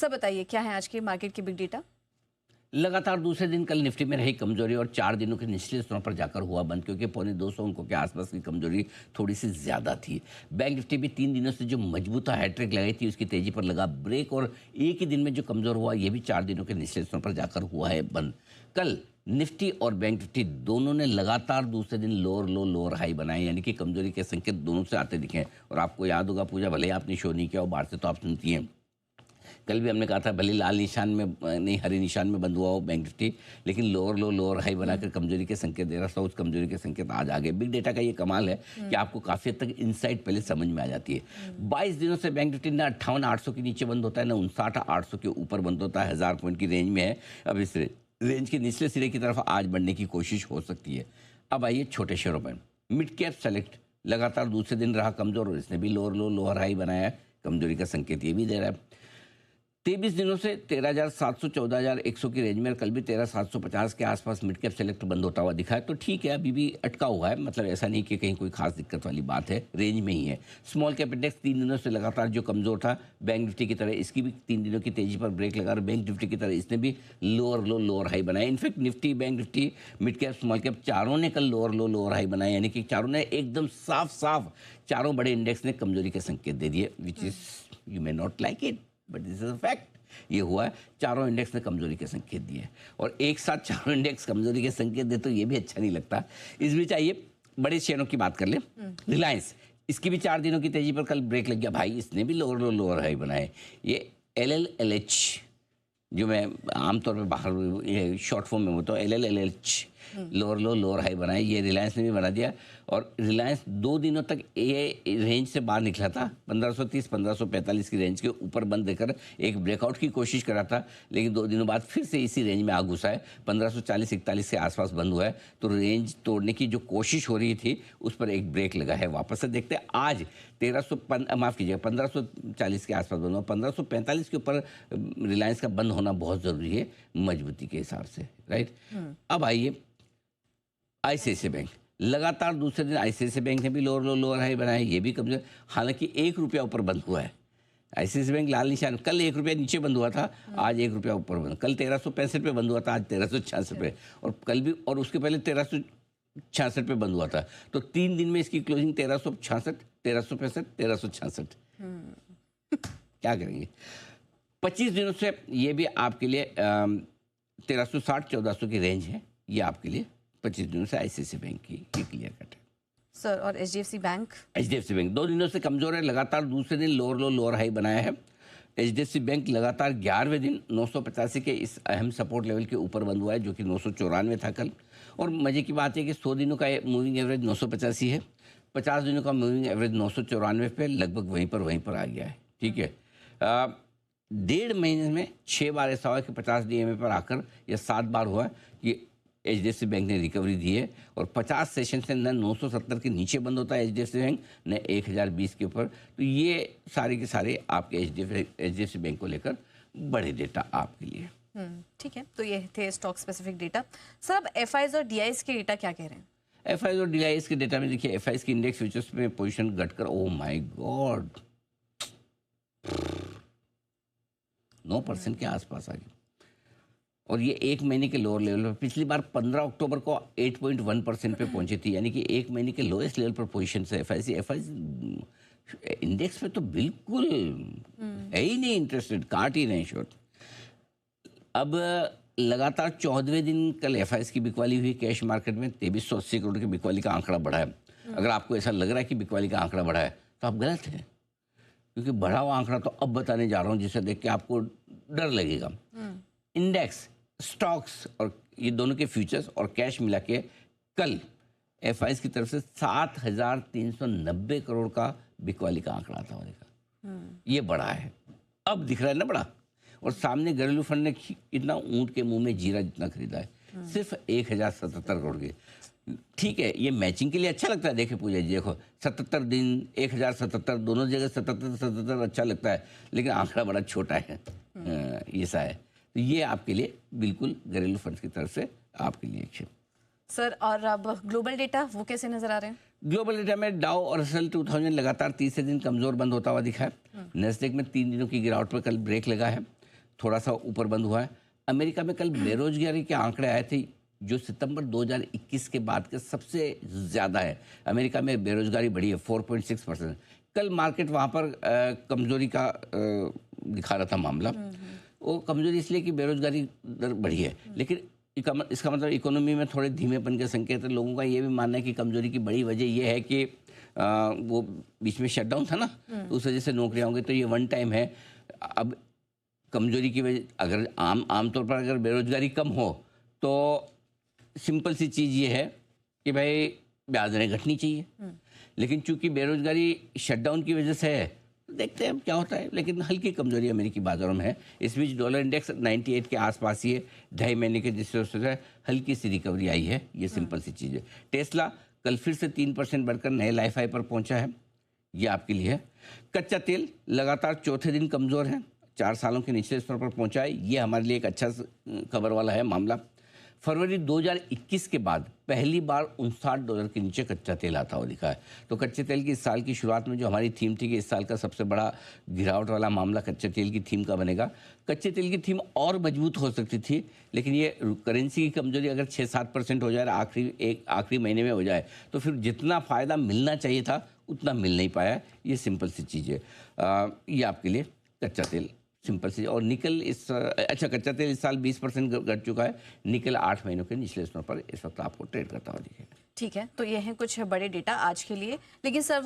Sir बताइए क्या है आज के मार्केट की बिग डेटा? लगातार दूसरे दिन कल निफ्टी में रही कमजोरी और 4 दिनों के निचले स्तरों पर जाकर हुआ बंद, क्योंकि पौने 200 अंकों के आसपास की कमजोरी थोड़ी सी ज्यादा थी। बैंक निफ्टी भी 3 दिनों से जो मजबूत हैट्रिक लगाई थी उसकी तेजी पर लगा ब्रेक, और एक ही दिन में जो कमजोर हुआ ये भी 4 दिनों के निचले स्तरों पर जाकर हुआ है बंद। कल निफ्टी और बैंक निफ्टी दोनों ने लगातार दूसरे दिन लोअर लो लोअर हाई बनाए, यानी कि कमजोरी के संकेत दोनों से आते दिखे। और आपको याद होगा पूजा, भले ही आपने शो नहीं किया और बाहर से तो आप सुनती हैं, कल भी हमने कहा था भले लाल निशान में नहीं हरे निशान में बंद हुआ हो बैंक निफ्टी, लेकिन लोअर लो लोअर हाई बनाकर कमजोरी के संकेत दे रहा था। उस कमजोरी के संकेत आज आ गए। बिग डेटा का ये कमाल है कि आपको काफी हद तक इनसाइट पहले समझ में आ जाती है। 22 दिनों से बैंक निफ्टी ना 58,800 के नीचे बंद होता है, ना 59,800 के ऊपर बंद होता है। 1000 पॉइंट की रेंज में है। अब इस रेंज के निचले सिरे की तरफ आज बढ़ने की कोशिश हो सकती है। अब आइए छोटे शेयरों पर। मिड कैप सेलेक्ट लगातार दूसरे दिन रहा कमजोर और इसने भी लोअर लो लोअर हाई बनाया है। कमजोरी का संकेत ये भी दे रहा है। 23 दिनों से 13,700 14,100 की रेंज में, कल भी 13,750 के आसपास मिड कैप सेलेक्ट बंद होता हुआ दिखा है। तो ठीक है, अभी भी अटका हुआ है, मतलब ऐसा नहीं कि कहीं कोई खास दिक्कत वाली बात है, रेंज में ही है। स्मॉल कैप इंडेक्स 3 दिनों से लगातार जो कमजोर था बैंक निफ्टी की तरह, इसकी भी 3 दिनों की तेजी पर ब्रेक लगा और बैंक निफ्टी की तरह इसने भी लोअर लो लोअर हाई बनाया। In fact Nifty, bank Nifty, mid cap, small cap चारों ने कल लोअर लो लोअर हाई बनाए, यानी कि चारों ने एकदम साफ साफ चारों बड़े इंडेक्स ने कमजोरी के संकेत दे दिए, which is you may not like it but this is a fact. ये हुआ है, चारों इंडेक्स ने कमजोरी के संकेत दिए, और एक साथ चारों इंडेक्स कमजोरी के संकेत दे तो ये भी अच्छा नहीं लगता। इस बीच आइए बड़े शेयरों की बात कर ले। रिलायंस, इसकी भी 4 दिनों की तेजी पर कल ब्रेक लग गया भाई, इसने भी लोअर लो लोअर हाई बनाए। ये LLLH, जो मैं आमतौर पर बाहर ये शॉर्ट फॉर्म में बोलता हूँ, LLLH लोअर लो लोअर हाई बनाए, ये रिलायंस ने भी बना दिया। और रिलायंस 2 दिनों तक ये रेंज से बाहर निकला था, 1530 1545 की रेंज के ऊपर बंद देकर एक ब्रेकआउट की कोशिश करा था, लेकिन 2 दिनों बाद फिर से इसी रेंज में आ घुसा है। 1540 41 के आसपास बंद हुआ है, तो रेंज तोड़ने की जो कोशिश हो रही थी उस पर एक ब्रेक लगा है। वापस से देखते हैं, आज 1540 के आसपास बंद हुआ, 1545 के ऊपर रिलायंस का बंद होना बहुत ज़रूरी है मजबूती के हिसाब से, राइट। अब आइए ICICI बैंक, लगातार दूसरे दिन ICICI बैंक ने भी लोअर लो लोअर हाई बनाया, ये भी कमजोर, हालांकि 1 रुपया ऊपर बंद हुआ है। ICICI बैंक लाल निशान, कल 1 रुपया नीचे बंद हुआ था, आज 1 रुपया ऊपर बंद। कल 1365 पे बंद हुआ था, आज 1366 पे, और कल भी, और उसके पहले 1366 पे बंद हुआ था। तो 3 दिन में इसकी क्लोजिंग 1366 1365 1366। क्या करेंगे? 25 दिनों से ये भी आपके लिए 1360 1400 की रेंज है, ये आपके लिए 25 दिनों से ICICI बैंक की ये क्लियर कट है। सर और HDFC बैंक? HDFC बैंक 2 दिनों से कमजोर है, लगातार दूसरे दिन लोअर लो लोअर हाई बनाया है। HDFC बैंक लगातार 11वें दिन 985 के इस अहम सपोर्ट लेवल के ऊपर बंद हुआ है, जो कि 994 था कल। और मजे की बात है कि 100 दिनों का मूविंग एवरेज 985 है, 50 दिनों का मूविंग एवरेज 994 पे लगभग वहीं पर आ गया है, ठीक है। 1.5 महीने में 6 बार ऐसा हुआ कि 50 DMA पर आकर यह 7 बार हुआ कि HDFC बैंक ने रिकवरी दी है, और 50 सेशन से न 970 के नीचे बंद होता है HDFC बैंक, न 1020 के ऊपर। तो ये सारे के सारे आपके HDFC बैंक को लेकर बड़े डेटा आपके लिए। ठीक है, तो ये थे स्टॉक स्पेसिफिक डेटा। सर अब FIs और DIs के डेटा क्या कह रहे हैं? FIs और DIs के डेटा में देखिए, FIs की इंडेक्स फ्यूचर्स में पोजीशन घटकर, ओह माय गॉड, 9% के आसपास आ गई, और ये 1 महीने के लोअर लेवल पर। पिछली बार 15 अक्टूबर को 8.1% पे पहुंची थी, यानी कि 1 महीने के लोएस्ट लेवल पर पोजीशन से FIs इंडेक्स पे तो बिल्कुल है ही नहीं इंटरेस्टेड, काट ही नहीं शॉट। अब लगातार 14वें दिन कल FIs की बिकवाली हुई कैश मार्केट में, 2380 करोड़ की बिकवाली का आंकड़ा बढ़ा है। अगर आपको ऐसा लग रहा है कि बिकवाली का आंकड़ा बढ़ा है तो आप गलत हैं, क्योंकि बढ़ा हुआ आंकड़ा तो अब बताने जा रहा हूँ, जिसे देख के आपको डर लगेगा। इंडेक्स, स्टॉक्स और ये दोनों के फ्यूचर्स और कैश मिला के कल FIs की तरफ से 7,390 करोड़ का बिकवाली का आंकड़ा आता हुआ देखा। ये बड़ा है, अब दिख रहा है ना बड़ा। और सामने घरेलू फंड ने इतना ऊंट के मुंह में जीरा जितना खरीदा है, सिर्फ 1077 करोड़ के। ठीक है, ये मैचिंग के लिए अच्छा लगता है। देखे पूजा जी, देखो 77 दिन 1077 दोनों जगह 77 अच्छा लगता है, लेकिन आंकड़ा बड़ा छोटा है, ऐसा है। तो ये आपके लिए बिल्कुल घरेलू फंड की तरफ से आपके लिए एक। सर और अब ग्लोबल डेटा वो कैसे नजर आ रहे हैं? ग्लोबल डेटा में डाउ और रसेल 2000 लगातार तीसरे दिन कमजोर बंद होता हुआ दिखा है। नेस्डेक में 3 दिनों की गिरावट पर कल ब्रेक लगा है। थोड़ा सा ऊपर बंद हुआ है। अमेरिका में कल बेरोजगारी के आंकड़े आए थे जो सितंबर 2021 के बाद के सबसे ज़्यादा है। अमेरिका में बेरोजगारी बढ़ी है 4.6%। कल मार्केट वहाँ पर कमजोरी का दिखा रहा था मामला। वो कमजोरी इसलिए कि बेरोजगारी दर बढ़ी है, लेकिन इसका मतलब इकोनॉमी में थोड़े धीमेपन के संकेत है। लोगों का ये भी मानना है कि कमजोरी की बड़ी वजह ये है कि वो बीच में शटडाउन था ना, तो उस वजह से नौकरियाँ होंगी, तो ये वन टाइम है। अब कमजोरी की वजह अगर आमतौर पर अगर बेरोजगारी कम हो तो सिंपल सी चीज़ ये है कि भाई ब्याज दरें घटनी चाहिए, लेकिन चूंकि बेरोजगारी शटडाउन की वजह से है, देखते हैं अब क्या होता है। लेकिन हल्की कमजोरी अमेरिकी बाजारों में है। इस बीच डॉलर इंडेक्स 98 के आसपास ही है, 2.5 महीने के जिससे हल्की सी रिकवरी आई है। ये सिंपल सी चीज़ है। टेस्ला कल फिर से 3% बढ़कर नए लाइफ हाई पर पहुंचा है, ये आपके लिए है। कच्चा तेल लगातार चौथे दिन कमज़ोर है, 4 सालों के निचले स्तर पर पहुंचा है। ये हमारे लिए एक अच्छा खबर वाला है मामला। फरवरी 2021 के बाद पहली बार $59 के नीचे कच्चा तेल आता हुआ दिखा है। तो कच्चे तेल की इस साल की शुरुआत में जो हमारी थीम थी कि इस साल का सबसे बड़ा गिरावट वाला मामला कच्चे तेल की थीम का बनेगा। कच्चे तेल की थीम और मजबूत हो सकती थी, लेकिन ये करेंसी की कमजोरी अगर 6-7% हो जाए, आखिरी महीने में हो जाए, तो फिर जितना फ़ायदा मिलना चाहिए था उतना मिल नहीं पाया। ये सिंपल सी चीज़ है। ये आपके लिए कच्चा तेल सिंपल सी। और निकल कच्चा तेल इस साल 20% घट चुका है। निकल 8 महीनों के निचले स्तर पर इस वक्त आपको ट्रेड करता हुआ दिखेगा। ठीक है, तो ये हैं कुछ बड़े डेटा आज के लिए, लेकिन सर